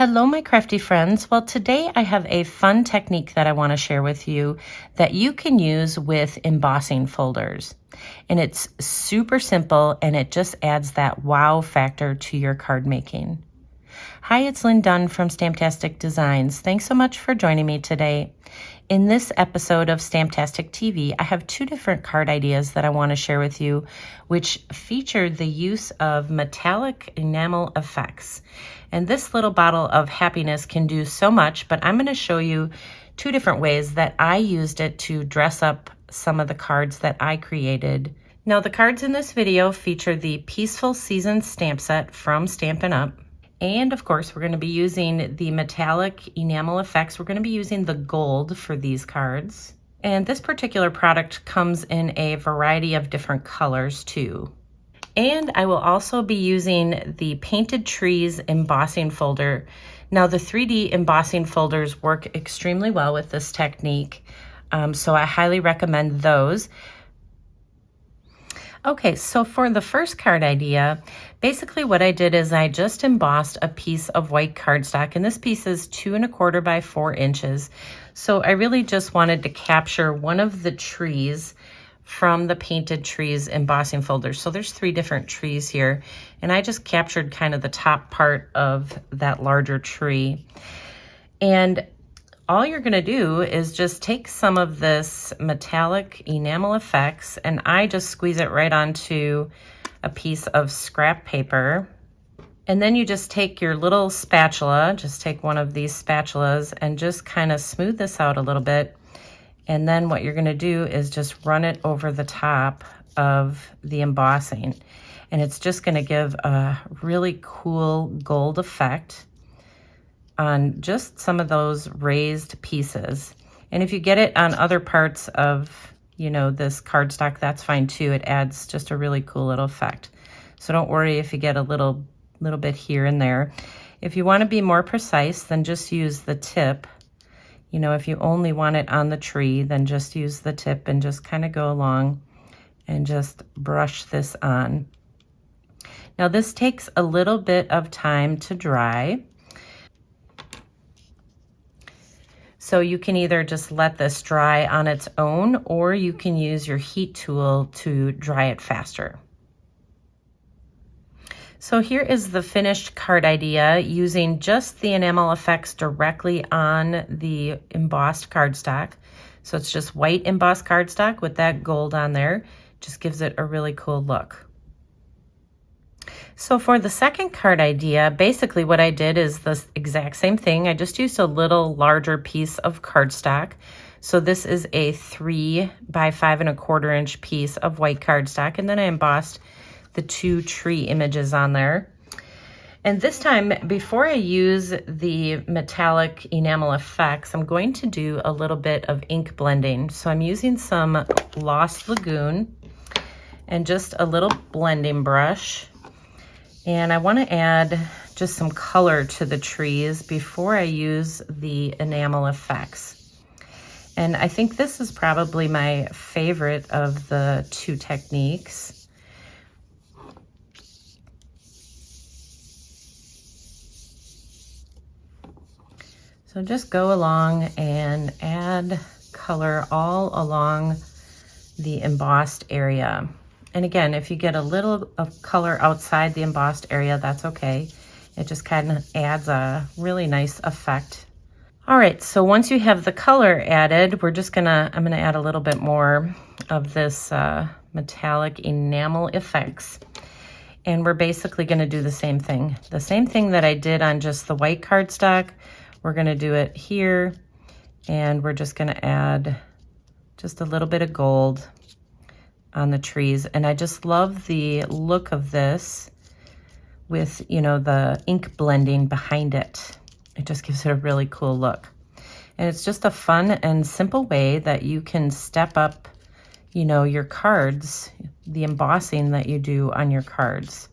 Hello, my crafty friends. Well, today I have a fun technique that I want to share with you that you can use with embossing folders. And it's super simple and it just adds that wow factor to your card making. Hi, it's Lynn Dunn from Stamptastic Designs. Thanks so much for joining me today. In this episode of Stamptastic TV, I have two different card ideas that I want to share with you, which feature the use of Metallic Enamel Effects. And this little bottle of happiness can do so much, but I'm going to show you two different ways that I used it to dress up some of the cards that I created. Now, the cards in this video feature the Peaceful Season stamp set from Stampin Up. And of course, we're going to be using the Metallic Enamel Effects. We're going to be using the gold for these cards. And this particular product comes in a variety of different colors too. And I will also be using the Painted Trees embossing folder. Now, the 3D embossing folders work extremely well with this technique, so I highly recommend those. Okay, so for the first card idea, basically what I did is I just embossed a piece of white cardstock, and this piece is 2 1/4 by 4 inches. So I really just wanted to capture one of the trees from the Painted Trees embossing folder. So there's 3 different trees here, and I just captured kind of the top part of that larger tree. And all you're going to do is just take some of this Metallic Enamel Effects, and I just squeeze it right onto a piece of scrap paper. And then you just take your little spatula, just take one of these spatulas and just kind of smooth this out a little bit. And then what you're going to do is just run it over the top of the embossing. And it's just going to give a really cool gold effect on just some of those raised pieces. And if you get it on other parts of, this cardstock, that's fine too. It adds just a really cool little effect. So don't worry if you get a little bit here and there. If you want to be more precise, then just use the tip. If you only want it on the tree, then just use the tip and just kind of go along and just brush this on. Now, this takes a little bit of time to dry. So you can either just let this dry on its own, or you can use your heat tool to dry it faster. So here is the finished card idea using just the enamel effects directly on the embossed cardstock. So it's just white embossed cardstock with that gold on there. Just gives it a really cool look. So for the second card idea, basically what I did is the exact same thing. I just used a little larger piece of cardstock. So this is a 3 by 5 1/4 inch piece of white cardstock, and then I embossed the 2 tree images on there. And this time, before I use the Metallic Enamel Effects, I'm going to do a little bit of ink blending. So I'm using some Lost Lagoon and just a little blending brush. And I want to add just some color to the trees before I use the enamel effects. And I think this is probably my favorite of the 2 techniques. So just go along and add color all along the embossed area. And again, if you get a little of color outside the embossed area, that's okay. It just kind of adds a really nice effect. All right, so once you have the color added, I'm gonna add a little bit more of this Metallic Enamel Effects. And we're basically gonna do the same thing. The same thing that I did on just the white cardstock, we're gonna do it here. And we're just gonna add just a little bit of gold on the trees. And I just love the look of this with, the ink blending behind it. It just gives it a really cool look. And it's just a fun and simple way that you can step up, your cards, the embossing that you do on your cards.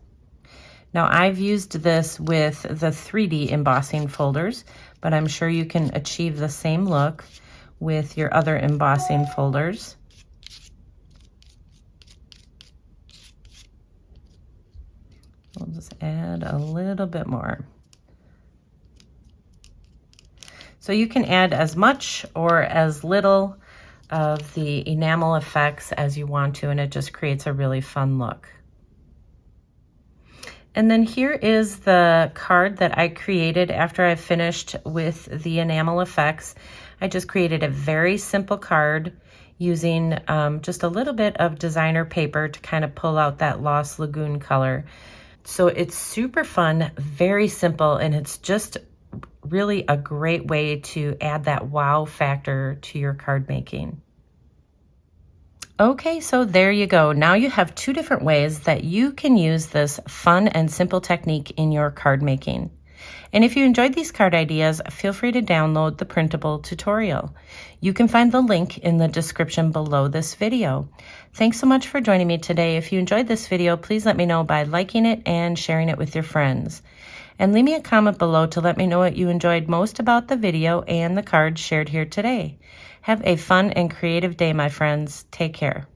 Now, I've used this with the 3D embossing folders, but I'm sure you can achieve the same look with your other embossing folders. We'll just add a little bit more. So you can add as much or as little of the enamel effects as you want to, and it just creates a really fun look. And then here is the card that I created after I finished with the enamel effects. I just created a very simple card using just a little bit of designer paper to kind of pull out that Lost Lagoon color. So it's super fun, very simple, and it's just really a great way to add that wow factor to your card making. Okay, so there you go. Now you have two different ways that you can use this fun and simple technique in your card making. And if you enjoyed these card ideas, feel free to download the printable tutorial. You can find the link in the description below this video. Thanks so much for joining me today. If you enjoyed this video, please let me know by liking it and sharing it with your friends. And leave me a comment below to let me know what you enjoyed most about the video and the cards shared here today. Have a fun and creative day, my friends. Take care.